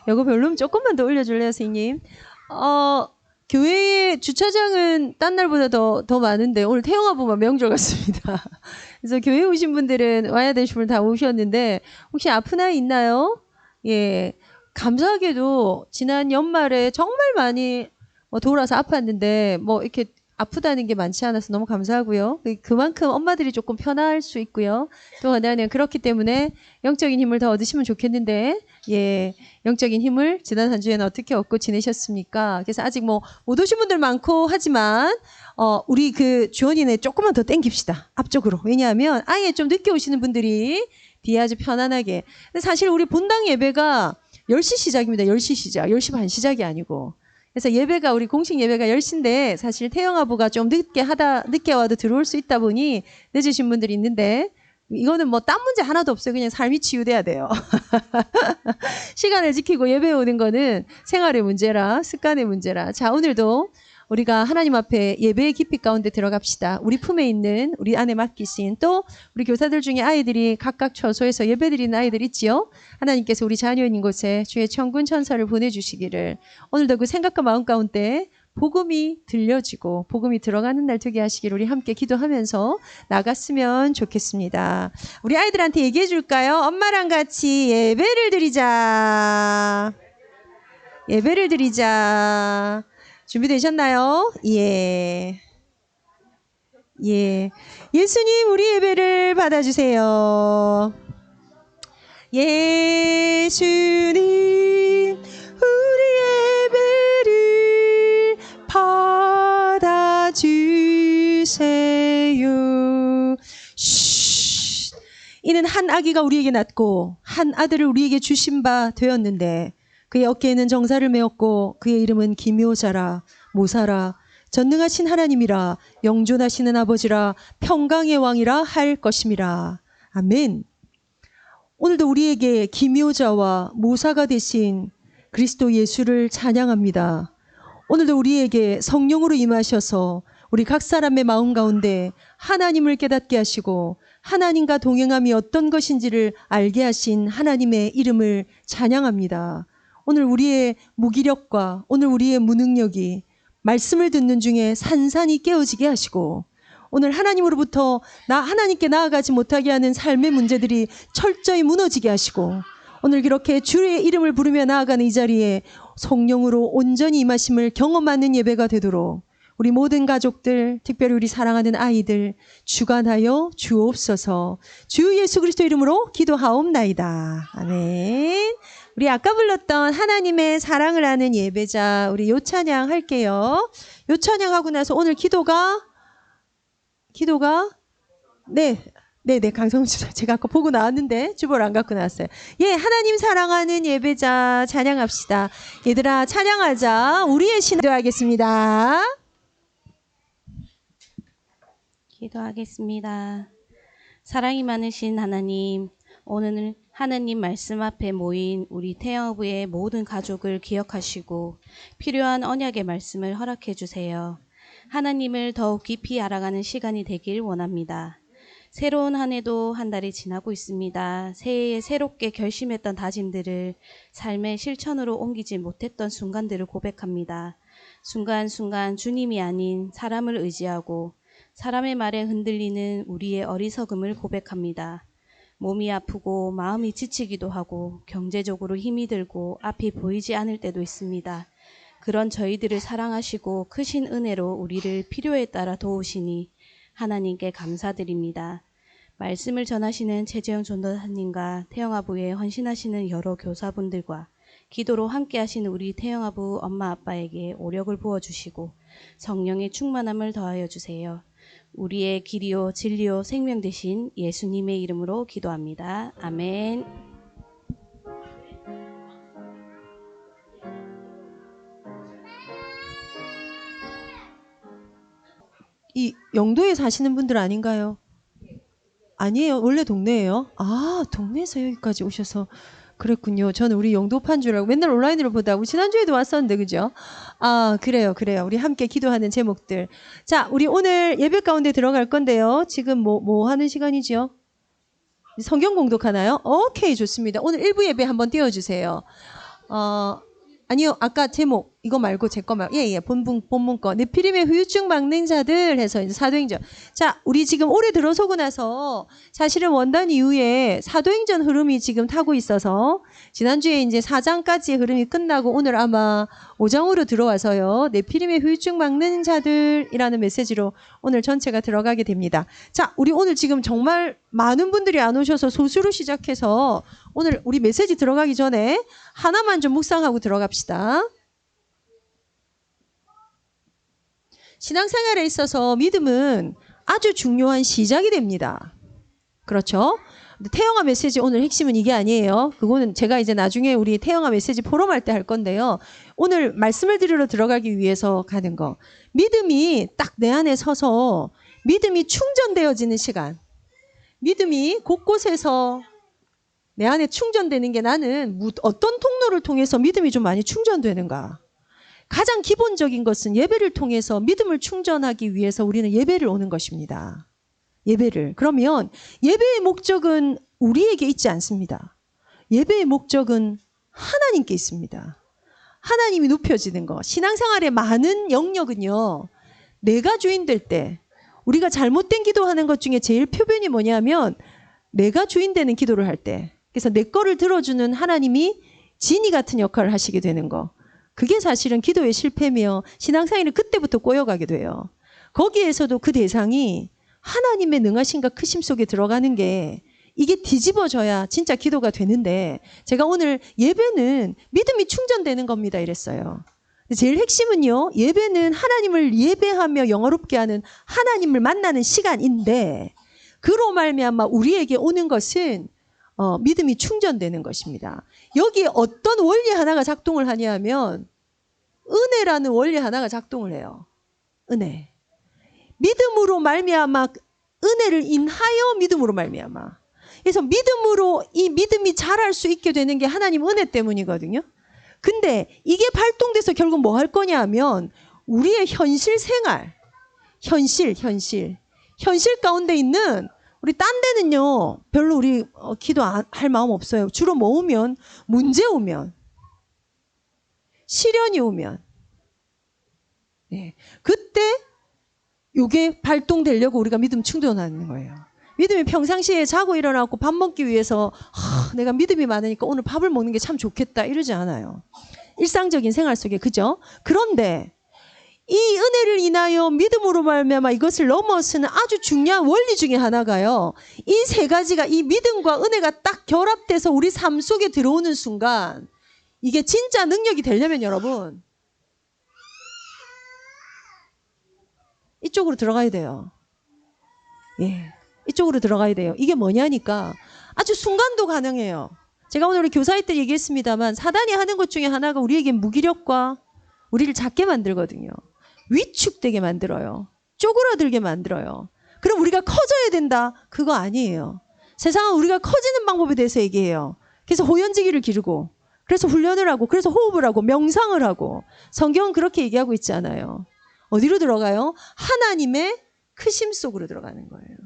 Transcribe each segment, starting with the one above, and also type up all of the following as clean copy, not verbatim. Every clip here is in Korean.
이거 별로면 조금만 더 올려줄래요, 선생님? 교회의 주차장은 딴 날보다 더 많은데 오늘 태영아부만 명절 같습니다. 그래서 교회 오신 분들은 와야 되신 분 다 오셨는데 혹시 아픈 아이 있나요? 예. 감사하게도 지난 연말에 정말 많이 돌아서 아팠는데 뭐 이렇게 아프다는 게 많지 않아서 너무 감사하고요. 그만큼 엄마들이 조금 편할 수 있고요. 또 하나는 그렇기 때문에 영적인 힘을 더 얻으시면 좋겠는데, 예, 영적인 힘을 지난 한 주에는 어떻게 얻고 지내셨습니까? 그래서 아직 뭐 못 오신 분들 많고 하지만 우리 그 주원이네 조금만 더 땡깁시다. 앞쪽으로. 왜냐하면 아예 좀 늦게 오시는 분들이 뒤에 아주 편안하게. 근데 사실 우리 본당 예배가 10시 시작입니다. 10시 시작. 10시 반 시작이 아니고. 그래서 예배가 우리 공식 예배가 10시인데 사실 태영아부가 좀 늦게 와도 들어올 수 있다 보니 늦으신 분들이 있는데 이거는 뭐 딴 문제 하나도 없어요. 그냥 삶이 치유돼야 돼요. 시간을 지키고 예배 오는 거는 생활의 문제라 습관의 문제라. 자, 오늘도 우리가 하나님 앞에 예배의 깊이 가운데 들어갑시다. 우리 품에 있는 우리 안에 맡기신 또 우리 교사들 중에 아이들이 각각 처소에서 예배드리는 아이들 있지요. 하나님께서 우리 자녀인 곳에 주의 천군 천사를 보내주시기를 오늘도 그 생각과 마음 가운데 복음이 들려지고 복음이 들어가는 날 되게 하시기를 우리 함께 기도하면서 나갔으면 좋겠습니다. 우리 아이들한테 얘기해 줄까요? 엄마랑 같이 예배를 드리자. 예배를 드리자. 준비되셨나요? 예. 예. 예수님, 우리 예배를 받아주세요. 예수님, 우리 예배를 받아주세요. 쉿. 이는 한 아기가 우리에게 낳고 한 아들을 우리에게 주신 바 되었는데 그의 어깨에는 정사를 메었고 그의 이름은 기묘자라 모사라 전능하신 하나님이라 영존하시는 아버지라 평강의 왕이라 할 것임이라. 아멘. 오늘도 우리에게 기묘자와 모사가 되신 그리스도 예수를 찬양합니다. 오늘도 우리에게 성령으로 임하셔서 우리 각 사람의 마음 가운데 하나님을 깨닫게 하시고 하나님과 동행함이 어떤 것인지를 알게 하신 하나님의 이름을 찬양합니다. 오늘 우리의 무기력과 오늘 우리의 무능력이 말씀을 듣는 중에 산산이 깨어지게 하시고 오늘 하나님으로부터 하나님께 나아가지 못하게 하는 삶의 문제들이 철저히 무너지게 하시고 오늘 그렇게 주의 이름을 부르며 나아가는 이 자리에 성령으로 온전히 임하심을 경험하는 예배가 되도록 우리 모든 가족들, 특별히 우리 사랑하는 아이들 주관하여 주옵소서. 주 예수 그리스도 이름으로 기도하옵나이다. 아멘. 우리 아까 불렀던 하나님의 사랑을 아는 예배자 우리 요찬양 할게요. 요찬양 하고 나서 오늘 기도가 네, 강성훈 씨 제가 아까 보고 나왔는데 주보를 안 갖고 나왔어요. 예, 하나님 사랑하는 예배자 찬양합시다. 얘들아 찬양하자. 우리의 신 기도하겠습니다. 기도하겠습니다. 사랑이 많으신 하나님, 오늘 하나님 말씀 앞에 모인 우리 태영부의 모든 가족을 기억하시고 필요한 언약의 말씀을 허락해 주세요. 하나님을 더욱 깊이 알아가는 시간이 되길 원합니다. 새로운 한 해도 한 달이 지나고 있습니다. 새해에 새롭게 결심했던 다짐들을 삶의 실천으로 옮기지 못했던 순간들을 고백합니다. 순간순간 주님이 아닌 사람을 의지하고 사람의 말에 흔들리는 우리의 어리석음을 고백합니다. 몸이 아프고 마음이 지치기도 하고 경제적으로 힘이 들고 앞이 보이지 않을 때도 있습니다. 그런 저희들을 사랑하시고 크신 은혜로 우리를 필요에 따라 도우시니 하나님께 감사드립니다. 말씀을 전하시는 최재영 전도사님과 태영아부에 헌신하시는 여러 교사분들과 기도로 함께 하시는 우리 태영아부 엄마 아빠에게 오력을 부어주시고 성령의 충만함을 더하여 주세요. 우리의 길이요 진리요 생명 되신 예수님의 이름으로 기도합니다. 아멘. 이 영도에 사시는 분들 아닌가요? 아니에요. 원래 동네예요. 아, 동네에서 여기까지 오셔서 그랬군요. 저는 우리 영도판 줄 알고 맨날 온라인으로 보다 우리 지난주에도 왔었는데 그죠? 아, 그래요. 우리 함께 기도하는 제목들. 자, 우리 오늘 예배 가운데 들어갈 건데요. 지금 뭐 하는 시간이죠? 성경 공독하나요? 오케이, 좋습니다. 오늘 1부 예배 한번 띄워주세요. 아니요, 아까 제목 이거 말고 제 거 말고 본문 거 네피림의 후유증 막는 자들 해서 이제 사도행전. 자, 우리 지금 올해 들어서고 나서 사실은 원단 이후에 사도행전 흐름이 지금 타고 있어서 지난주에 이제 4장까지의 흐름이 끝나고 오늘 아마 5장으로 들어와서요. 네피림의 후유증 막는 자들이라는 메시지로 오늘 전체가 들어가게 됩니다. 자, 우리 오늘 지금 정말 많은 분들이 안 오셔서 소수로 시작해서 오늘 우리 메시지 들어가기 전에 하나만 좀 묵상하고 들어갑시다. 신앙생활에 있어서 믿음은 아주 중요한 시작이 됩니다. 그렇죠? 근데 태영아 메시지 오늘 핵심은 이게 아니에요. 그거는 제가 이제 나중에 우리 태영아 메시지 포럼할 때 할 건데요. 오늘 말씀을 드리러 들어가기 위해서 가는 거. 믿음이 딱 내 안에 서서 믿음이 충전되어지는 시간. 믿음이 곳곳에서 내 안에 충전되는 게 나는 어떤 통로를 통해서 믿음이 좀 많이 충전되는가. 가장 기본적인 것은 예배를 통해서 믿음을 충전하기 위해서 우리는 예배를 오는 것입니다. 예배를. 그러면 예배의 목적은 우리에게 있지 않습니다. 예배의 목적은 하나님께 있습니다. 하나님이 높여지는 것. 신앙생활의 많은 영역은요. 내가 주인 될 때 우리가 잘못된 기도하는 것 중에 제일 표변이 뭐냐면 내가 주인 되는 기도를 할 때. 그래서 내 거를 들어주는 하나님이 지니 같은 역할을 하시게 되는 거. 그게 사실은 기도의 실패며 신앙생활은 그때부터 꼬여가게 돼요. 거기에서도 그 대상이 하나님의 능하심과 크심 속에 들어가는 게 이게 뒤집어져야 진짜 기도가 되는데 제가 오늘 예배는 믿음이 충전되는 겁니다 이랬어요. 제일 핵심은요. 예배는 하나님을 예배하며 영화롭게 하는 하나님을 만나는 시간인데 그로 말미암아 우리에게 오는 것은 믿음이 충전되는 것입니다. 여기에 어떤 원리 하나가 작동을 하냐면 은혜라는 원리 하나가 작동을 해요. 은혜. 믿음으로 말미암아 은혜를 인하여 믿음으로 말미암아. 그래서 믿음으로 이 믿음이 자랄 수 있게 되는 게 하나님 은혜 때문이거든요. 근데 이게 발동돼서 결국 뭐 할 거냐 하면 우리의 현실 생활, 현실 가운데 있는 우리 딴 데는요 별로 우리 기도할 마음 없어요. 주로 뭐 오면 문제 오면 시련이 오면 그때 요게 발동되려고 우리가 믿음 충전하는 거예요. 믿음이 평상시에 자고 일어나고 밥 먹기 위해서 내가 믿음이 많으니까 오늘 밥을 먹는 게 참 좋겠다 이러지 않아요. 일상적인 생활 속에 그죠? 그런데 이 은혜를 인하여 믿음으로 말미암아 이것을 넘어서는 아주 중요한 원리 중에 하나가요. 이 세 가지가 이 믿음과 은혜가 딱 결합돼서 우리 삶 속에 들어오는 순간 이게 진짜 능력이 되려면 여러분 이쪽으로 들어가야 돼요. 이쪽으로 들어가야 돼요. 이게 뭐냐니까 아주 순간도 가능해요. 제가 오늘 우리 교사회 때 얘기했습니다만 사단이 하는 것 중에 하나가 우리에게 무기력과 우리를 작게 만들거든요. 위축되게 만들어요. 쪼그라들게 만들어요. 그럼 우리가 커져야 된다. 그거 아니에요. 세상은 우리가 커지는 방법에 대해서 얘기해요. 그래서 호연지기를 기르고 그래서 훈련을 하고 그래서 호흡을 하고 명상을 하고 성경은 그렇게 얘기하고 있잖아요. 어디로 들어가요? 하나님의 크심 속으로 들어가는 거예요.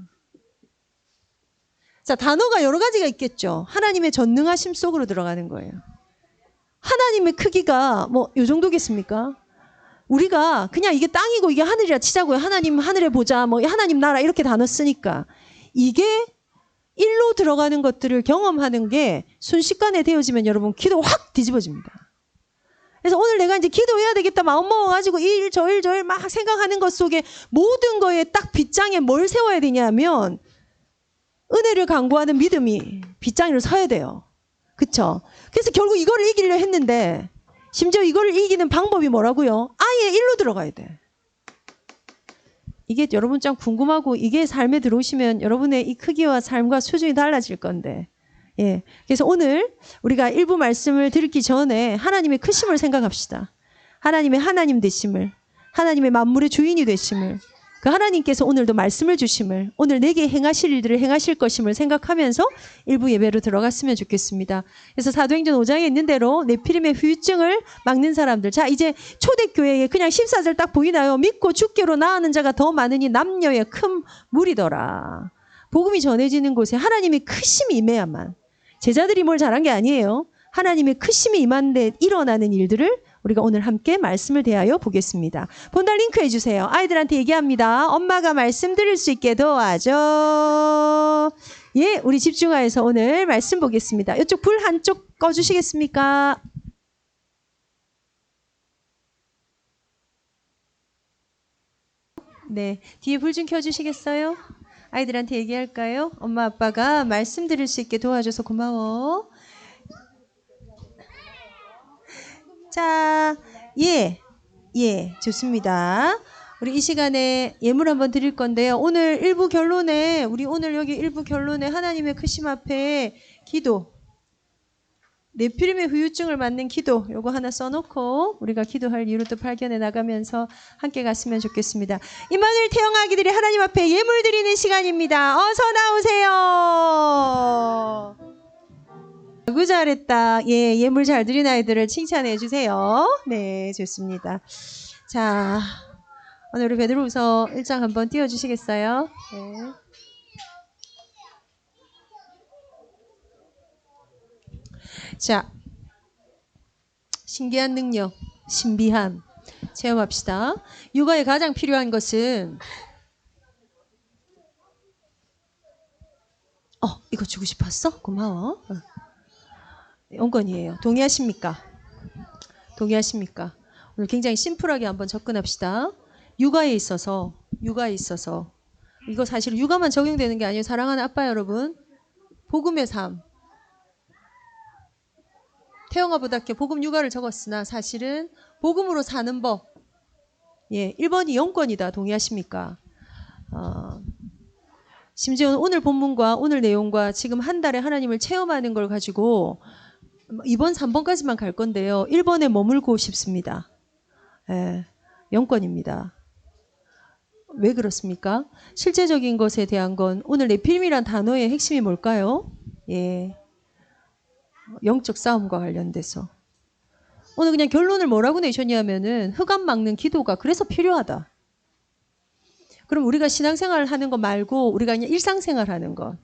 자, 단어가 여러 가지가 있겠죠. 하나님의 전능하심 속으로 들어가는 거예요. 하나님의 크기가 뭐 요 정도겠습니까? 우리가 그냥 이게 땅이고 이게 하늘이라 치자고요. 하나님 하늘에 보자. 뭐 하나님 나라 이렇게 단어 쓰니까 이게 일로 들어가는 것들을 경험하는 게 순식간에 되어지면 여러분 기도가 확 뒤집어집니다. 그래서 오늘 내가 이제 기도해야 되겠다 마음 먹어가지고 이 일 저 일 막 생각하는 것 속에 모든 거에 딱 빗장에 뭘 세워야 되냐면 은혜를 강구하는 믿음이 빗장으로 서야 돼요. 그쵸? 그래서 결국 이거를 이기려 했는데 심지어 이거를 이기는 방법이 뭐라고요? 아예 일로 들어가야 돼. 이게 여러분 참 궁금하고 이게 삶에 들어오시면 여러분의 이 크기와 삶과 수준이 달라질 건데 그래서 오늘 우리가 일부 말씀을 드리기 전에 하나님의 크심을 생각합시다. 하나님의 하나님 되심을 하나님의 만물의 주인이 되심을 그 하나님께서 오늘도 말씀을 주심을 오늘 내게 행하실 일들을 행하실 것임을 생각하면서 일부 예배로 들어갔으면 좋겠습니다. 그래서 사도행전 5장에 있는 대로 네피림의 후유증을 막는 사람들. 자, 이제 초대교회에 그냥 14절 딱 보이나요? 믿고 주께로 나아가는 자가 더 많으니 남녀의 큰 무리더라. 복음이 전해지는 곳에 하나님의 크심이 임해야만, 제자들이 뭘 잘한 게 아니에요. 하나님의 크심이 임한 데 일어나는 일들을 우리가 오늘 함께 말씀을 대하여 보겠습니다. 본달 링크 해주세요. 아이들한테 얘기합니다. 엄마가 말씀 들을 수 있게 도와줘. 예, 우리 집중하여서 오늘 말씀 보겠습니다. 이쪽 불 한쪽 꺼주시겠습니까? 네, 뒤에 불 좀 켜주시겠어요? 아이들한테 얘기할까요? 엄마 아빠가 말씀 들을 수 있게 도와줘서 고마워. 자, 예, 좋습니다. 우리 이 시간에 예물 한번 드릴 건데요. 오늘 일부 결론에, 우리 오늘 여기 일부 결론에 하나님의 크심 앞에 기도, 네피림의 후유증을 맞는 기도, 요거 하나 써놓고 우리가 기도할 이유를 또 발견해 나가면서 함께 갔으면 좋겠습니다. 임마누엘 태영 아기들이 하나님 앞에 예물 드리는 시간입니다. 어서 나오세요. 아이고 잘했다. 예, 예물 잘 드린 아이들을 칭찬해 주세요. 네, 좋습니다. 자, 오늘 우리 베드로후서 1장 한번 띄워주시겠어요? 네. 자, 신기한 능력, 신비함 체험합시다. 육아에 가장 필요한 것은 이거 주고 싶었어? 고마워. 용건이에요. 동의하십니까? 동의하십니까? 오늘 굉장히 심플하게 한번 접근합시다. 육아에 있어서 이거 사실 육아만 적용되는 게 아니에요. 사랑하는 아빠 여러분, 복음의 삶, 태영아보다께 복음 육아를 적었으나 사실은 복음으로 사는 법, 예, 1번이 영권이다. 동의하십니까? 심지어 오늘 본문과 오늘 내용과 지금 한 달에 하나님을 체험하는 걸 가지고 2번, 3번까지만 갈 건데요. 1번에 머물고 싶습니다. 예, 영권입니다. 왜 그렇습니까? 실제적인 것에 대한 건 오늘 네피림이란 단어의 핵심이 뭘까요? 예, 영적 싸움과 관련돼서 오늘 그냥 결론을 뭐라고 내셨냐면은 흑암 막는 기도가 그래서 필요하다. 그럼 우리가 신앙생활 하는 거 말고 우리가 그냥 일상생활 하는 것,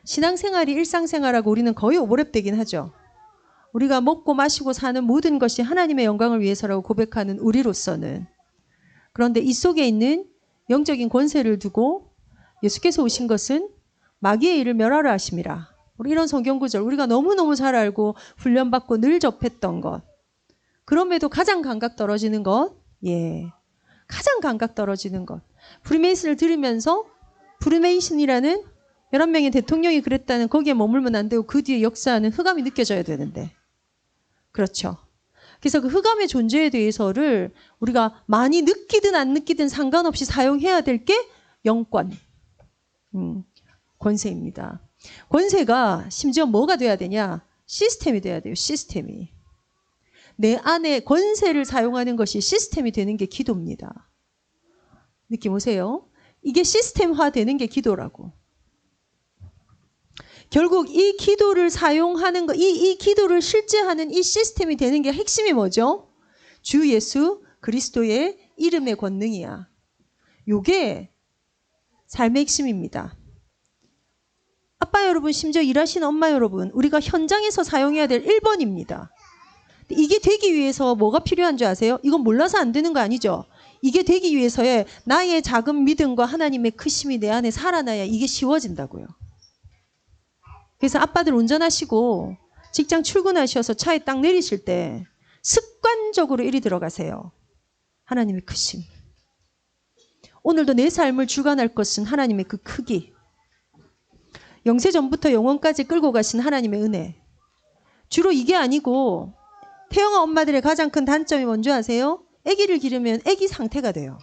신앙생활이 일상생활하고 우리는 거의 오버랩되긴 하죠. 우리가 먹고 마시고 사는 모든 것이 하나님의 영광을 위해서라고 고백하는 우리로서는, 그런데 이 속에 있는 영적인 권세를 두고 예수께서 오신 것은 마귀의 일을 멸하라 하심이라. 우리 이런 성경구절 우리가 너무너무 잘 알고 훈련받고 늘 접했던 것, 그럼에도 가장 감각 떨어지는 것, 예, 가장 감각 떨어지는 것, 프리메이슨을 들으면서 프리메이슨이라는 11명의 대통령이 그랬다는 거기에 머물면 안 되고 그 뒤에 역사하는 흑암이 느껴져야 되는데, 그렇죠. 그래서 그 흑암의 존재에 대해서를 우리가 많이 느끼든 안 느끼든 상관없이 사용해야 될 게 영권, 권세입니다. 권세가 심지어 뭐가 돼야 되냐? 시스템이 돼야 돼요. 시스템이. 내 안에 권세를 사용하는 것이 시스템이 되는 게 기도입니다. 느낌 오세요? 이게 시스템화 되는 게 기도라고. 결국 이 기도를 사용하는 것, 이 기도를 실제하는 이 시스템이 되는 게 핵심이 뭐죠? 주 예수 그리스도의 이름의 권능이야. 요게 삶의 핵심입니다. 아빠 여러분, 심지어 일하시는 엄마 여러분, 우리가 현장에서 사용해야 될 1번입니다. 이게 되기 위해서 뭐가 필요한 줄 아세요? 이건 몰라서 안 되는 거 아니죠? 이게 되기 위해서의 나의 작은 믿음과 하나님의 크심이 내 안에 살아나야 이게 쉬워진다고요. 그래서 아빠들 운전하시고 직장 출근하셔서 차에 딱 내리실 때 습관적으로 이리 들어가세요. 하나님의 크심. 오늘도 내 삶을 주관할 것은 하나님의 그 크기. 영세전부터 영원까지 끌고 가신 하나님의 은혜. 주로 이게 아니고 태영아 엄마들의 가장 큰 단점이 뭔지 아세요? 아기를 기르면 아기 상태가 돼요.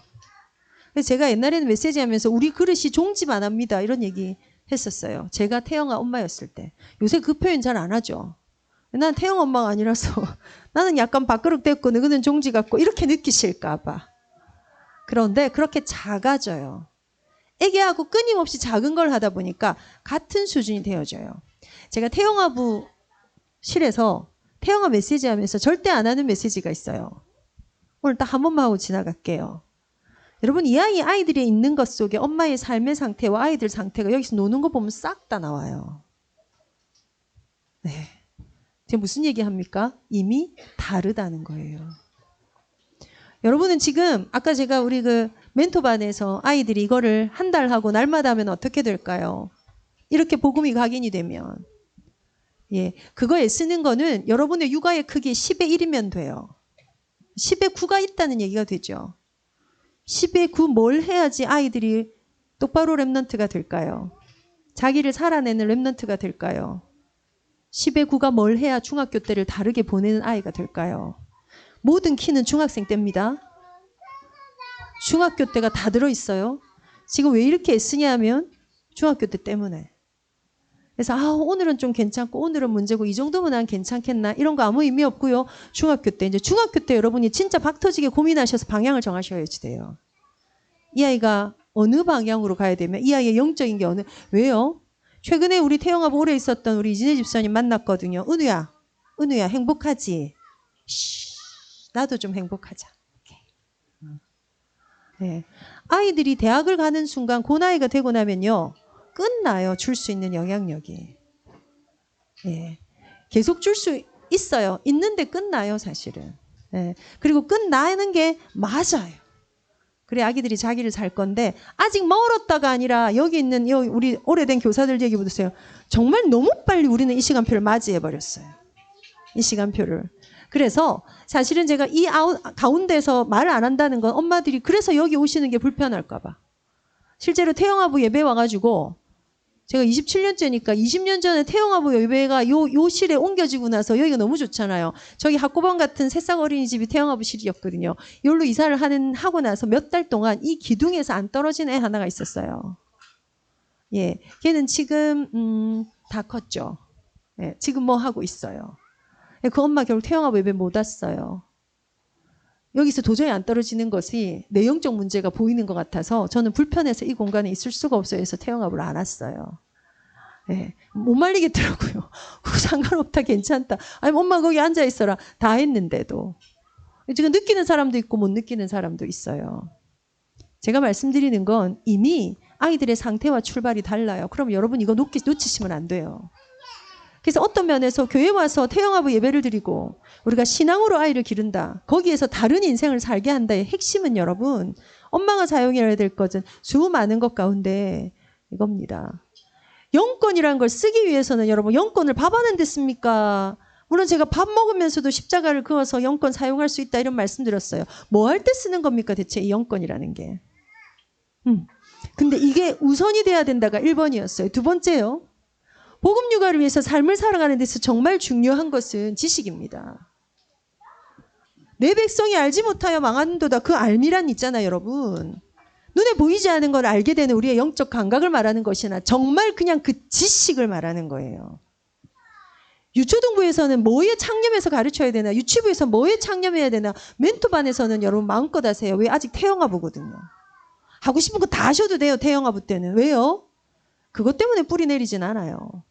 그래서 제가 옛날에는 메시지 하면서 우리 그릇이 종집 안 합니다, 이런 얘기 했었어요. 제가 태영아 엄마였을 때. 요새 그 표현 잘 안 하죠. 난 태영 엄마가 아니라서 나는 약간 밥그릇 됐고 너희는 종지 같고 이렇게 느끼실까 봐. 그런데 그렇게 작아져요. 애기하고 끊임없이 작은 걸 하다 보니까 같은 수준이 되어져요. 제가 태영아부실에서 태영아 메시지 하면서 절대 안 하는 메시지가 있어요. 오늘 딱 한 번만 하고 지나갈게요. 여러분 이 아이들이 있는 것 속에 엄마의 삶의 상태와 아이들 상태가 여기서 노는 거 보면 싹 다 나와요. 네. 제가 무슨 얘기합니까? 이미 다르다는 거예요. 여러분은 지금 아까 제가 우리 그 멘토반에서 아이들이 이거를 한 달 하고 날마다 하면 어떻게 될까요? 이렇게 복음이 각인이 되면 예, 그거에 쓰는 거는 여러분의 육아의 크기 10의 1이면 돼요. 10의 9가 있다는 얘기가 되죠. 10의 9 뭘 해야지 아이들이 똑바로 랩넌트가 될까요? 자기를 살아내는 랩넌트가 될까요? 10의 9가 뭘 해야 중학교 때를 다르게 보내는 아이가 될까요? 모든 키는 중학생 때입니다. 중학교 때가 다 들어있어요. 지금 왜 이렇게 애쓰냐 하면 중학교 때 때문에. 그래서 오늘은 좀 괜찮고 오늘은 문제고 이 정도면 난 괜찮겠나 이런 거 아무 의미 없고요. 중학교 때 여러분이 진짜 박 터지게 고민하셔서 방향을 정하셔야지 돼요. 이 아이가 어느 방향으로 가야 되면 이 아이의 영적인 게 왜요? 최근에 우리 태영하고 오래 있었던 우리 이진혜 집사님 만났거든요. 은우야 행복하지? 나도 좀 행복하자. 네. 아이들이 대학을 가는 순간 그 나이가 되고 나면요. 끝나요. 줄 수 있는 영향력이. 네. 계속 줄 수 있어요. 있는데 끝나요. 사실은. 네. 그리고 끝나는 게 맞아요. 그래 아기들이 자기를 살 건데 아직 멀었다가 아니라 여기 있는 우리 오래된 교사들 얘기 보세요. 정말 너무 빨리 우리는 이 시간표를 맞이해버렸어요. 이 시간표를. 그래서 사실은 제가 이 가운데서 말을 안 한다는 건 엄마들이 그래서 여기 오시는 게 불편할까 봐. 실제로 태영아부 예배 와가지고 제가 27년째니까 20년 전에 태영아부 예배가 요 실에 옮겨지고 나서 여기가 너무 좋잖아요. 저기 학고방 같은 새싹 어린이집이 태영아부 실이었거든요. 여기로 이사를 하고 나서 몇 달 동안 이 기둥에서 안 떨어진 애 하나가 있었어요. 예, 걔는 지금 다 컸죠. 예, 지금 뭐 하고 있어요. 그 엄마 결국 태영아부 예배 못 왔어요. 여기서 도저히 안 떨어지는 것이 내용적 문제가 보이는 것 같아서 저는 불편해서 이 공간에 있을 수가 없어요. 해서 태영아부를 안 왔어요. 네, 못 말리겠더라고요. 상관없다 괜찮다. 아니 엄마 거기 앉아 있어라. 다 했는데도. 지금 느끼는 사람도 있고 못 느끼는 사람도 있어요. 제가 말씀드리는 건 이미 아이들의 상태와 출발이 달라요. 그럼 여러분 이거 놓치시면 안 돼요. 그래서 어떤 면에서 교회 와서 태영아부 예배를 드리고 우리가 신앙으로 아이를 기른다. 거기에서 다른 인생을 살게 한다의 핵심은 여러분 엄마가 사용해야 될 것은 수많은 것 가운데 이겁니다. 영권이라는 걸 쓰기 위해서는 여러분 영권을 밥 하는 데 씁니까? 물론 제가 밥 먹으면서도 십자가를 그어서 영권 사용할 수 있다 이런 말씀 드렸어요. 뭐 할 때 쓰는 겁니까 대체 이 영권이라는 게. 근데 이게 우선이 돼야 된다가 1번이었어요. 두 번째요. 복음 육아를 위해서 삶을 살아가는 데서 정말 중요한 것은 지식입니다. 내 백성이 알지 못하여 망하는도다. 그 알미란 있잖아요, 여러분. 눈에 보이지 않은 걸 알게 되는 우리의 영적 감각을 말하는 것이나 정말 그냥 그 지식을 말하는 거예요. 유초등부에서는 뭐에 창념해서 가르쳐야 되나? 유치부에서 뭐에 창념해야 되나? 멘토반에서는 여러분 마음껏 하세요. 왜 아직 태영아부거든요. 하고 싶은 거 다 하셔도 돼요, 태영아부 때는. 왜요? 그것 때문에 뿌리 내리진 않아요.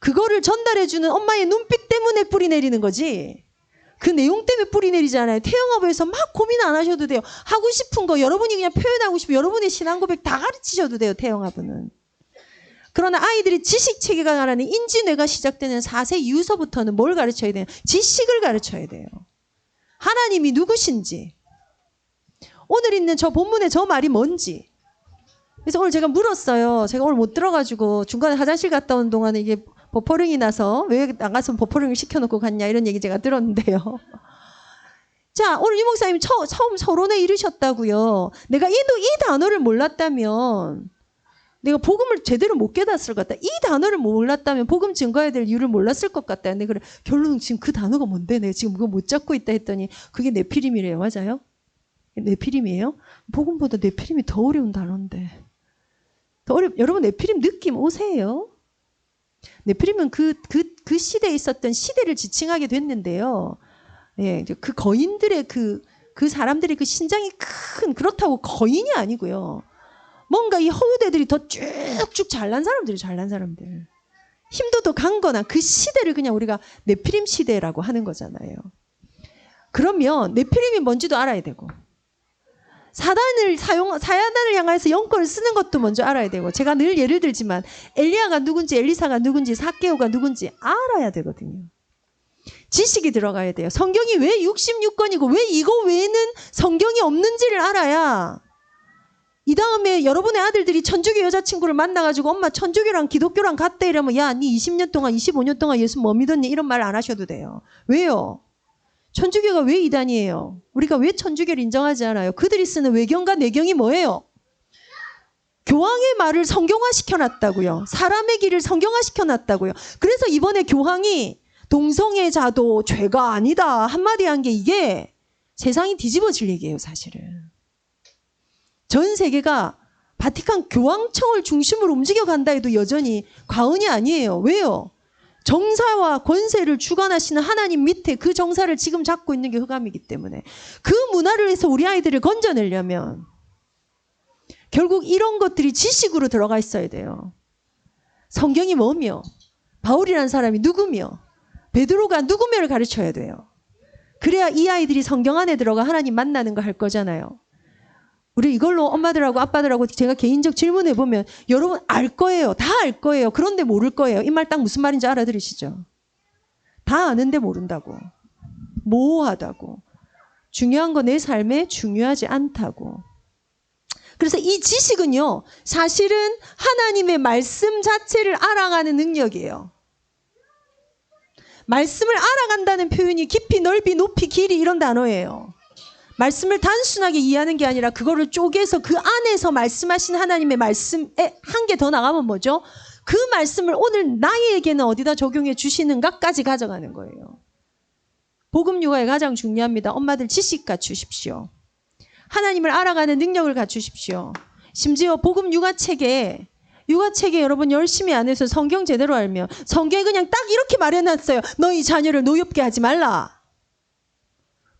그거를 전달해주는 엄마의 눈빛 때문에 뿌리 내리는 거지. 그 내용 때문에 뿌리 내리지 않아요. 태영아부에서 막 고민 안 하셔도 돼요. 하고 싶은 거 여러분이 그냥 표현하고 싶으면 여러분의 신앙 고백 다 가르치셔도 돼요. 태영아부는. 그러나 아이들이 지식 체계가 가라는 인지뇌가 시작되는 4세 이후서부터는 뭘 가르쳐야 돼요? 지식을 가르쳐야 돼요. 하나님이 누구신지. 오늘 있는 저 본문의 저 말이 뭔지. 그래서 오늘 제가 물었어요. 제가 오늘 못 들어가지고 중간에 화장실 갔다 온 동안에 이게 버퍼링이 나서 왜 나가서 버퍼링을 시켜놓고 갔냐 이런 얘기 제가 들었는데요. 자, 오늘 유 목사님 처음 서론에 이르셨다고요. 내가 이 단어를 몰랐다면 내가 복음을 제대로 못 깨닫을 것 같다. 이 단어를 몰랐다면 복음 증거해야 될 이유를 몰랐을 것 같다. 근데 그래 결론은 지금 그 단어가 뭔데 내가 지금 그거 못 잡고 있다 했더니 그게 네피림이래요. 맞아요? 네피림이에요? 복음보다 네피림이 더 어려운 단어인데. 여러분 네피림 느낌 오세요? 네피림은 그 시대에 있었던 시대를 지칭하게 됐는데요. 예, 그 거인들의 그 사람들의 그 신장이 큰 그렇다고 거인이 아니고요. 뭔가 이 허우대들이 더 쭉쭉 잘난 사람들. 힘도 더 강거나 그 시대를 그냥 우리가 네피림 시대라고 하는 거잖아요. 그러면 네피림이 뭔지도 알아야 되고 사단을 향해서 영권을 쓰는 것도 먼저 알아야 되고, 제가 늘 예를 들지만 엘리야가 누군지 엘리사가 누군지 삭개오가 누군지 알아야 되거든요. 지식이 들어가야 돼요. 성경이 왜 66권이고 왜 이거 외에는 성경이 없는지를 알아야, 이 다음에 여러분의 아들들이 천주교 여자친구를 만나가지고 엄마 천주교랑 기독교랑 같대 이러면, 야, 니 20년 동안 25년 동안 예수 뭐 믿었니? 이런 말 안 하셔도 돼요. 왜요? 천주교가 왜 이단이에요? 우리가 왜 천주교를 인정하지 않아요? 그들이 쓰는 외경과 내경이 뭐예요? 교황의 말을 성경화 시켜놨다고요. 사람의 길을 성경화 시켜놨다고요. 그래서 이번에 교황이 동성애자도 죄가 아니다 한마디 한 게, 이게 세상이 뒤집어질 얘기예요. 사실은 전 세계가 바티칸 교황청을 중심으로 움직여간다 해도 여전히 과언이 아니에요. 왜요? 정사와 권세를 주관하시는 하나님 밑에 그 정사를 지금 잡고 있는 게 흑암이기 때문에, 그 문화를 해서 우리 아이들을 건져내려면 결국 이런 것들이 지식으로 들어가 있어야 돼요. 성경이 뭐며, 바울이라는 사람이 누구며, 베드로가 누구며를 가르쳐야 돼요. 그래야 이 아이들이 성경 안에 들어가 하나님 만나는 거 할 거잖아요. 우리 이걸로 엄마들하고 아빠들하고 제가 개인적 질문해 보면 여러분 알 거예요. 다 알 거예요. 그런데 모를 거예요. 이 말 딱 무슨 말인지 알아들으시죠? 다 아는데 모른다고. 모호하다고. 중요한 거 내 삶에 중요하지 않다고. 그래서 이 지식은요, 사실은 하나님의 말씀 자체를 알아가는 능력이에요. 말씀을 알아간다는 표현이 깊이, 넓이, 높이, 길이 이런 단어예요. 말씀을 단순하게 이해하는 게 아니라 그거를 쪼개서 그 안에서 말씀하신 하나님의 말씀에 한 개 더 나가면 뭐죠? 그 말씀을 오늘 나에게는 어디다 적용해 주시는가까지 가져가는 거예요. 복음 육아에 가장 중요합니다. 엄마들 지식 갖추십시오. 하나님을 알아가는 능력을 갖추십시오. 심지어 복음 육아책에 여러분 열심히 안 해서 성경 제대로 알면 성경에 그냥 딱 이렇게 말해놨어요. 너희 자녀를 노엽게 하지 말라.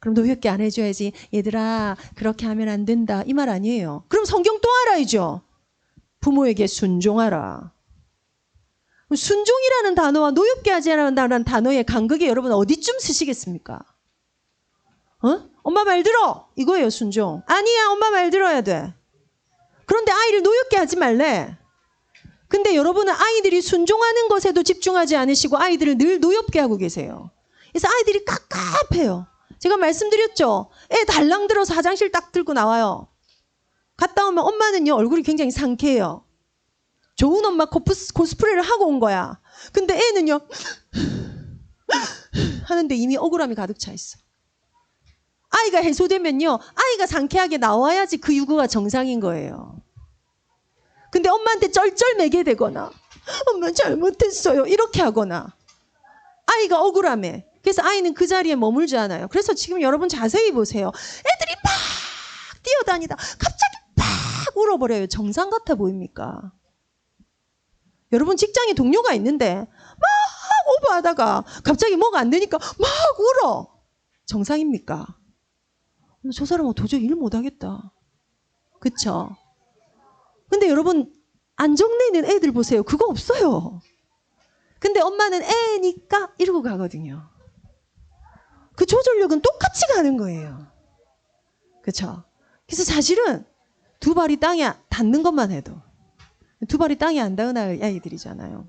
그럼 노엽게 안 해줘야지. 얘들아 그렇게 하면 안 된다. 이 말 아니에요. 그럼 성경 또 알아야죠. 부모에게 순종하라. 순종이라는 단어와 노엽게 하지 않는다는 단어의 간극이 여러분 어디쯤 쓰시겠습니까? 엄마 말 들어. 이거예요 순종. 아니야 엄마 말 들어야 돼. 그런데 아이를 노엽게 하지 말래. 근데 여러분은 아이들이 순종하는 것에도 집중하지 않으시고 아이들을 늘 노엽게 하고 계세요. 그래서 아이들이 깝깝해요. 제가 말씀드렸죠. 애 달랑 들어서 화장실 딱 들고 나와요. 갔다 오면 엄마는요 얼굴이 굉장히 상쾌해요. 좋은 엄마 코스프레를 하고 온 거야. 근데 애는요 하는데 이미 억울함이 가득 차 있어. 아이가 해소되면요 아이가 상쾌하게 나와야지 그 유구가 정상인 거예요. 근데 엄마한테 쩔쩔매게 되거나 엄마 잘못했어요 이렇게 하거나 아이가 억울함에, 그래서 아이는 그 자리에 머물지 않아요. 그래서 지금 여러분 자세히 보세요. 애들이 막 뛰어다니다 갑자기 막 울어버려요. 정상 같아 보입니까? 여러분 직장에 동료가 있는데 막 오버하다가 갑자기 뭐가 안 되니까 막 울어. 정상입니까? 저 사람은 도저히 일 못하겠다. 그쵸? 근데 여러분 안정내는 애들 보세요. 그거 없어요. 근데 엄마는 애니까 이러고 가거든요. 그 조절력은 똑같이 가는 거예요. 그쵸? 그래서 사실은 두 발이 땅에 닿는 것만 해도, 두 발이 땅에 안 닿은 아이들이잖아요.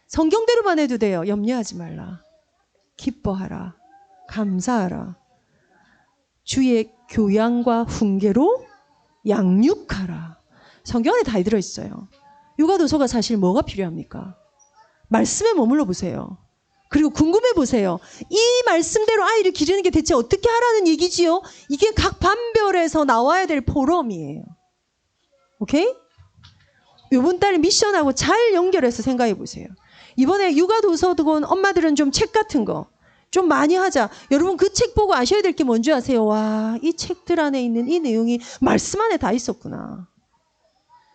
성경대로만 해도 돼요. 염려하지 말라. 기뻐하라. 감사하라. 주의 교양과 훈계로 양육하라. 성경 안에 다 들어있어요. 육아도서가 사실 뭐가 필요합니까? 말씀에 머물러 보세요. 그리고 궁금해 보세요. 이 말씀대로 아이를 기르는 게 대체 어떻게 하라는 얘기지요? 이게 각 반별에서 나와야 될 포럼이에요. 오케이? 이번 달 미션하고 잘 연결해서 생각해 보세요. 이번에 육아도서든 엄마들은 좀 책 같은 거 좀 많이 하자. 여러분 그 책 보고 아셔야 될 게 뭔지 아세요? 와, 이 책들 안에 있는 이 내용이 말씀 안에 다 있었구나.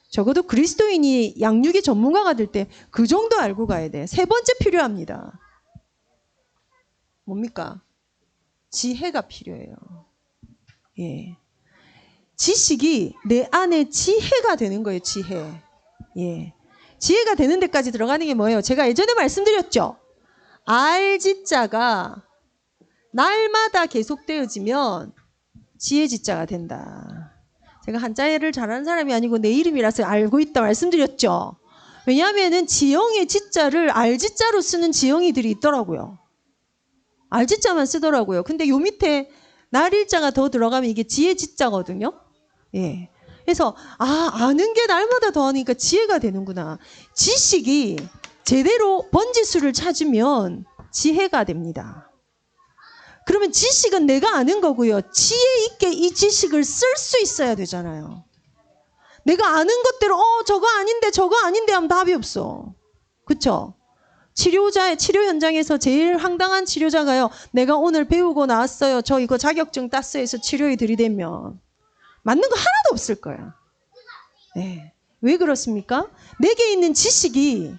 적어도 그리스도인이 양육의 전문가가 될 때 그 정도 알고 가야 돼. 세 번째 필요합니다. 뭡니까? 지혜가 필요해요. 예. 지식이 내 안에 지혜가 되는 거예요. 지혜. 예. 지혜가 되는 데까지 들어가는 게 뭐예요? 제가 예전에 말씀드렸죠. 알지자가 날마다 계속되어지면 지혜 지자가 된다. 제가 한자를 잘하는 사람이 아니고 내 이름이라서 알고 있다 말씀드렸죠. 왜냐하면은 지형의 지자를 알지자로 쓰는 지형이들이 있더라고요. 알지자만 쓰더라고요. 근데 요 밑에 날일자가 더 들어가면 이게 지혜 지자거든요. 예. 그래서 아는 게 날마다 더하니까 지혜가 되는구나. 지식이 제대로 번지수를 찾으면 지혜가 됩니다. 그러면 지식은 내가 아는 거고요. 지혜 있게 이 지식을 쓸 수 있어야 되잖아요. 내가 아는 것대로 저거 아닌데 하면 답이 없어. 그쵸? 치료 현장에서 제일 황당한 치료자가요. 내가 오늘 배우고 나왔어요. 저 이거 자격증 땄어요 해서 치료에 들이대면 맞는 거 하나도 없을 거야. 네. 왜 그렇습니까? 내게 있는 지식이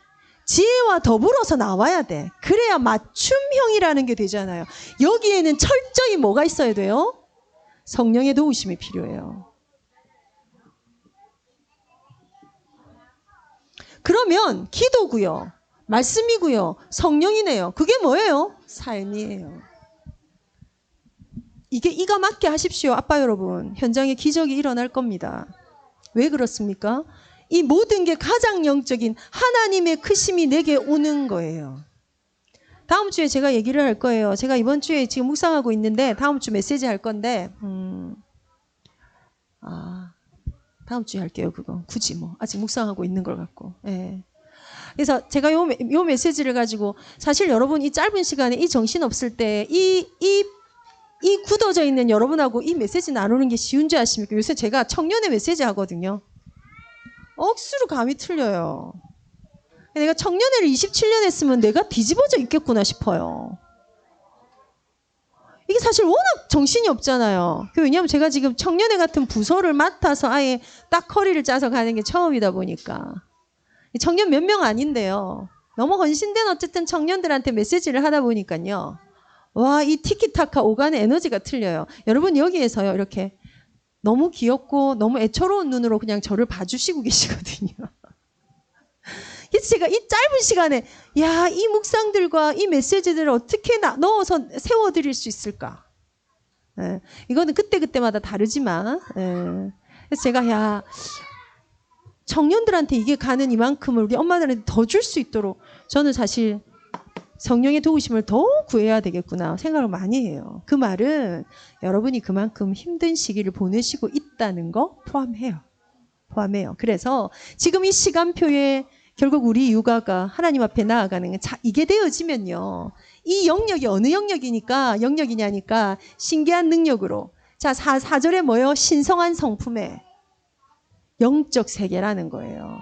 지혜와 더불어서 나와야 돼. 그래야 맞춤형이라는 게 되잖아요. 여기에는 철저히 뭐가 있어야 돼요? 성령의 도우심이 필요해요. 그러면 기도고요. 말씀이고요. 성령이네요. 그게 뭐예요? 삶이에요. 이가 맞게 하십시오. 아빠 여러분. 현장에 기적이 일어날 겁니다. 왜 그렇습니까? 이 모든 게 가장 영적인 하나님의 크심이 내게 오는 거예요. 다음 주에 제가 얘기를 할 거예요. 제가 이번 주에 지금 묵상하고 있는데 다음 주 메시지 할 건데 다음 주에 할게요. 그거 굳이 뭐 아직 묵상하고 있는 걸 갖고. 예. 그래서 제가 요 메시지를 가지고 사실 여러분 이 짧은 시간에 이 정신 없을 때 이 굳어져 있는 여러분하고 이 메시지 나누는 게 쉬운 줄 아십니까? 요새 제가 청년의 메시지 하거든요. 억수로 감이 틀려요. 내가 청년회를 27년 했으면 내가 뒤집어져 있겠구나 싶어요. 이게 사실 워낙 정신이 없잖아요. 왜냐하면 제가 지금 청년회 같은 부서를 맡아서 아예 딱 허리를 짜서 가는 게 처음이다 보니까. 청년 몇 명 아닌데요. 너무 헌신된 어쨌든 청년들한테 메시지를 하다 보니까요. 와, 이 티키타카 오간의 에너지가 틀려요. 여러분 여기에서요. 이렇게 너무 귀엽고 너무 애처로운 눈으로 그냥 저를 봐주시고 계시거든요. 그래서 제가 이 짧은 시간에 이 묵상들과 이 메시지들을 어떻게 넣어서 세워드릴 수 있을까? 예, 이거는 그때그때마다 다르지만 그래서 제가 청년들한테 이게 가는 이만큼을 우리 엄마들한테 더 줄 수 있도록 저는 사실 성령의 도우심을 더 구해야 되겠구나 생각을 많이 해요. 그 말은 여러분이 그만큼 힘든 시기를 보내시고 있다는 거 포함해요. 그래서 지금 이 시간표에 결국 우리 육아가 하나님 앞에 나아가는 게 이게 되어지면요. 이 영역이 어느 영역이냐니까 신기한 능력으로. 자, 4절에 뭐예요? 신성한 성품의 영적 세계라는 거예요.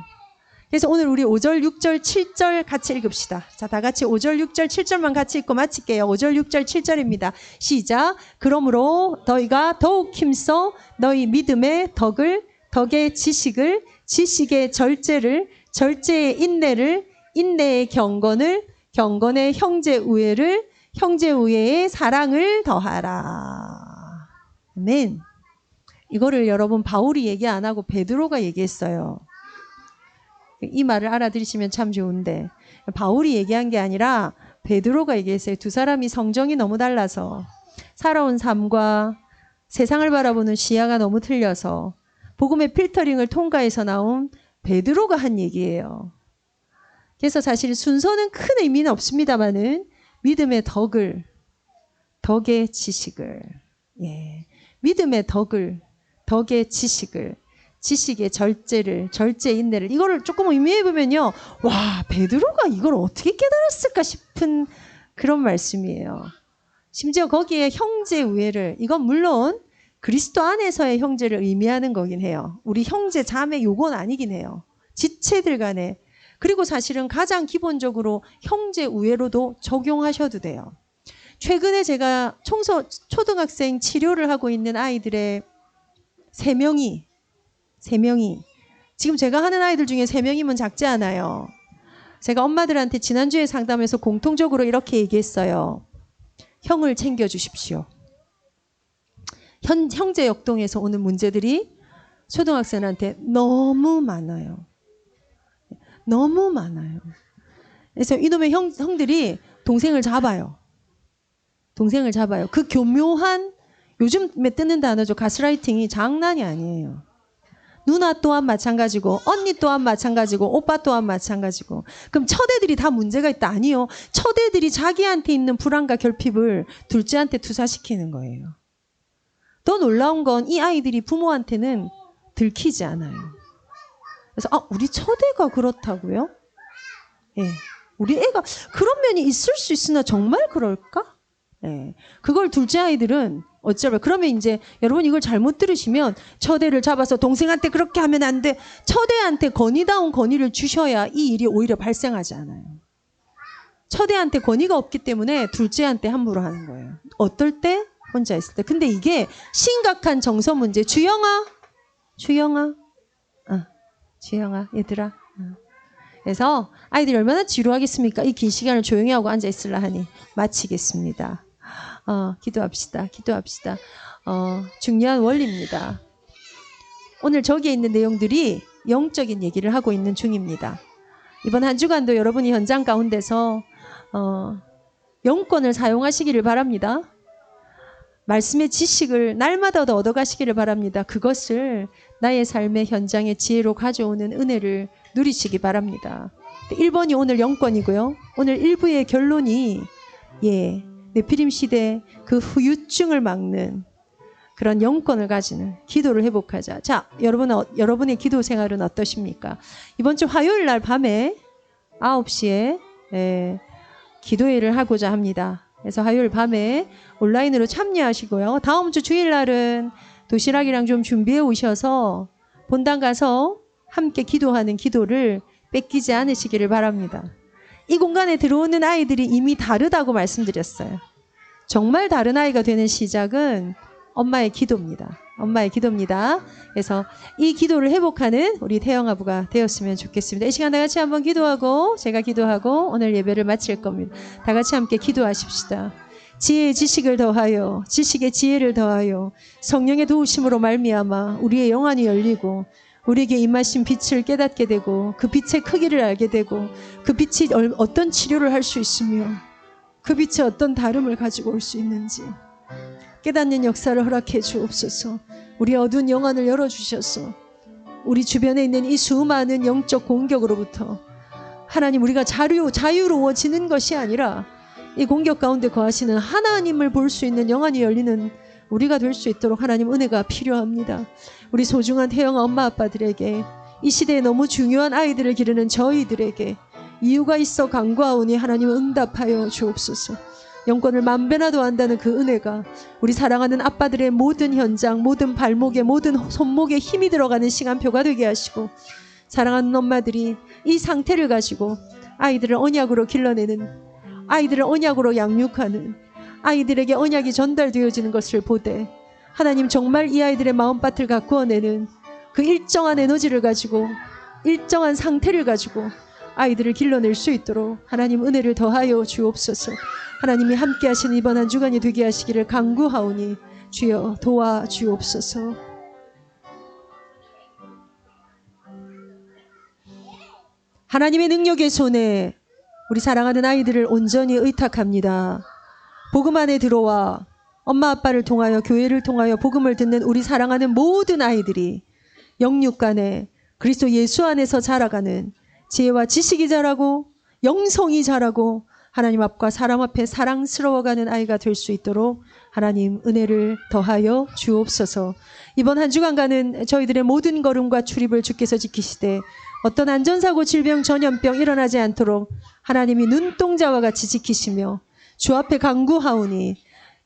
그래서 오늘 우리 5절, 6절, 7절 같이 읽읍시다. 자, 다 같이 5절, 6절, 7절만 같이 읽고 마칠게요. 5절, 6절, 7절입니다. 시작. 그러므로 너희가 더욱 힘써 너희 믿음의 덕의 지식을, 지식의 절제를, 절제의 인내를, 인내의 경건을, 경건의 형제 우애를, 형제 우애의 사랑을 더하라. 아멘. 이거를 여러분 바울이 얘기 안 하고 베드로가 얘기했어요. 이 말을 알아들으시면 참 좋은데 바울이 얘기한 게 아니라 베드로가 얘기했어요. 두 사람이 성정이 너무 달라서 살아온 삶과 세상을 바라보는 시야가 너무 틀려서 복음의 필터링을 통과해서 나온 베드로가 한 얘기예요. 그래서 사실 순서는 큰 의미는 없습니다만은 믿음의 덕의 지식을, 믿음의 덕의 지식을, 지식의 절제를, 절제의 인내를, 이거를 조금 의미해 보면요. 와, 베드로가 이걸 어떻게 깨달았을까 싶은 그런 말씀이에요. 심지어 거기에 형제 우애를, 이건 물론 그리스도 안에서의 형제를 의미하는 거긴 해요. 우리 형제 자매 요건 아니긴 해요. 지체들 간에. 그리고 사실은 가장 기본적으로 형제 우애로도 적용하셔도 돼요. 최근에 제가 초등학생 치료를 하고 있는 아이들의 3명이 지금 제가 하는 아이들 중에 3명이면 작지 않아요. 제가 엄마들한테 지난주에 상담에서 공통적으로 이렇게 얘기했어요. 형을 챙겨주십시오. 형제 역동에서 오는 문제들이 초등학생한테 너무 많아요. 너무 많아요. 그래서 이놈의 형들이 동생을 잡아요. 그 교묘한 요즘에 뜨는 단어죠. 가스라이팅이 장난이 아니에요. 누나 또한 마찬가지고 언니 또한 마찬가지고 오빠 또한 마찬가지고. 그럼 첫애들이 다 문제가 있다? 아니요. 첫애들이 자기한테 있는 불안과 결핍을 둘째한테 투사시키는 거예요. 더 놀라운 건 이 아이들이 부모한테는 들키지 않아요. 그래서 우리 첫애가 그렇다고요? 예, 우리 애가 그런 면이 있을 수 있으나 정말 그럴까? 예, 그걸 둘째 아이들은 어쩌면 그러면 이제 여러분 이걸 잘못 들으시면 첫애를 잡아서 동생한테 그렇게 하면 안 돼. 첫애한테 건의다운 건의를 주셔야 이 일이 오히려 발생하지 않아요. 첫애한테 건의가 없기 때문에 둘째한테 함부로 하는 거예요. 어떨 때? 혼자 있을 때. 근데 이게 심각한 정서 문제. 주영아, 얘들아. 그래서 아이들이 얼마나 지루하겠습니까? 이 긴 시간을 조용히 하고 앉아 있으려 하니 마치겠습니다. 기도합시다. 중요한 원리입니다. 오늘 저기에 있는 내용들이 영적인 얘기를 하고 있는 중입니다. 이번 한 주간도 여러분이 현장 가운데서 영권을 사용하시기를 바랍니다. 말씀의 지식을 날마다 더 얻어가시기를 바랍니다. 그것을 나의 삶의 현장의 지혜로 가져오는 은혜를 누리시기 바랍니다. 1번이 오늘 영권이고요. 오늘 1부의 결론이 네피림 시대 그 후유증을 막는 그런 영권을 가지는 기도를 회복하자. 자, 여러분의 기도 생활은 어떠십니까? 이번 주 화요일 날 밤에 9시에 기도회를 하고자 합니다. 그래서 화요일 밤에 온라인으로 참여하시고요. 다음 주 주일날은 도시락이랑 좀 준비해 오셔서 본당 가서 함께 기도하는 기도를 뺏기지 않으시기를 바랍니다. 이 공간에 들어오는 아이들이 이미 다르다고 말씀드렸어요. 정말 다른 아이가 되는 시작은 엄마의 기도입니다. 그래서 이 기도를 회복하는 우리 태영아부가 되었으면 좋겠습니다. 이 시간 다 같이 한번 기도하고 제가 기도하고 오늘 예배를 마칠 겁니다. 다 같이 함께 기도하십시다. 지혜의 지식을 더하여 지식의 지혜를 더하여 성령의 도우심으로 말미암아 우리의 영안이 열리고 우리에게 임하신 빛을 깨닫게 되고 그 빛의 크기를 알게 되고 그 빛이 어떤 치료를 할 수 있으며 그 빛이 어떤 다름을 가지고 올 수 있는지 깨닫는 역사를 허락해 주옵소서. 우리 어두운 영안을 열어주셔서 우리 주변에 있는 이 수많은 영적 공격으로부터 하나님 우리가 자유로워지는 것이 아니라 이 공격 가운데 거하시는 하나님을 볼 수 있는 영안이 열리는 우리가 될 수 있도록 하나님 은혜가 필요합니다. 우리 소중한 태영 엄마 아빠들에게 이 시대에 너무 중요한 아이들을 기르는 저희들에게 이유가 있어 간구하오니 하나님 응답하여 주옵소서. 영권을 만배나 더한다는 그 은혜가 우리 사랑하는 아빠들의 모든 현장, 모든 발목에, 모든 손목에 힘이 들어가는 시간표가 되게 하시고 사랑하는 엄마들이 이 상태를 가지고 아이들을 언약으로 길러내는, 아이들을 언약으로 양육하는, 아이들에게 언약이 전달되어지는 것을 보되 하나님 정말 이 아이들의 마음밭을 가꾸어내는 그 일정한 에너지를 가지고 일정한 상태를 가지고 아이들을 길러낼 수 있도록 하나님 은혜를 더하여 주옵소서. 하나님이 함께 하시는 이번 한 주간이 되게 하시기를 간구하오니 주여 도와주옵소서. 하나님의 능력의 손에 우리 사랑하는 아이들을 온전히 의탁합니다. 복음 안에 들어와 엄마 아빠를 통하여 교회를 통하여 복음을 듣는 우리 사랑하는 모든 아이들이 영육간에 그리스도 예수 안에서 자라가는 지혜와 지식이 자라고 영성이 자라고 하나님 앞과 사람 앞에 사랑스러워가는 아이가 될 수 있도록 하나님 은혜를 더하여 주옵소서. 이번 한 주간간은 저희들의 모든 걸음과 출입을 주께서 지키시되 어떤 안전사고 질병 전염병 일어나지 않도록 하나님이 눈동자와 같이 지키시며 주 앞에 간구하오니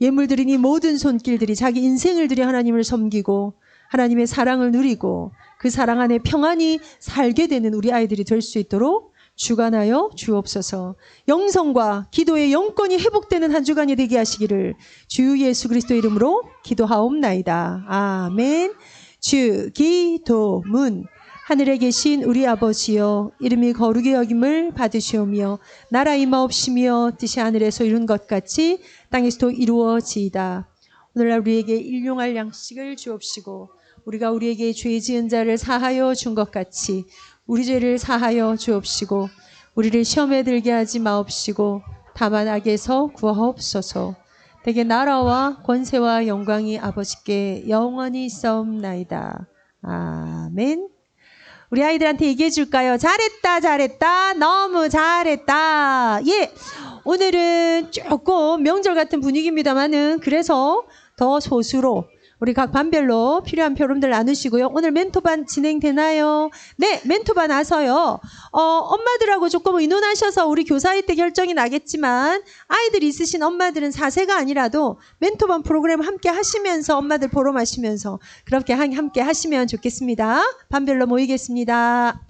예물 드린 이 모든 손길들이 자기 인생을 들여 하나님을 섬기고 하나님의 사랑을 누리고 그 사랑 안에 평안히 살게 되는 우리 아이들이 될 수 있도록 주관하여 주옵소서. 영성과 기도의 영권이 회복되는 한 주간이 되게 하시기를 주 예수 그리스도 이름으로 기도하옵나이다. 아멘. 주 기도문. 하늘에 계신 우리 아버지여, 이름이 거룩히 여김을 받으시오며 나라 임하옵시며 뜻이 하늘에서 이룬 것 같이 땅에서도 이루어지이다. 오늘날 우리에게 일용할 양식을 주옵시고 우리가 우리에게 죄 지은 자를 사하여 준 것 같이 우리 죄를 사하여 주옵시고 우리를 시험에 들게 하지 마옵시고 다만 악에서 구하옵소서. 대개 나라와 권세와 영광이 아버지께 영원히 있사옵나이다. 아멘. 우리 아이들한테 얘기해 줄까요? 잘했다, 잘했다, 너무 잘했다. 예, 오늘은 조금 명절 같은 분위기입니다만은 그래서 더 소수로 우리 각 반별로 필요한 표름들 나누시고요. 오늘 멘토반 진행되나요? 네, 멘토반 와서요. 엄마들하고 조금 의논하셔서 우리 교사회 때 결정이 나겠지만 아이들 있으신 엄마들은 4세가 아니라도 멘토반 프로그램 함께 하시면서 엄마들 보러 마시면서 그렇게 함께 하시면 좋겠습니다. 반별로 모이겠습니다.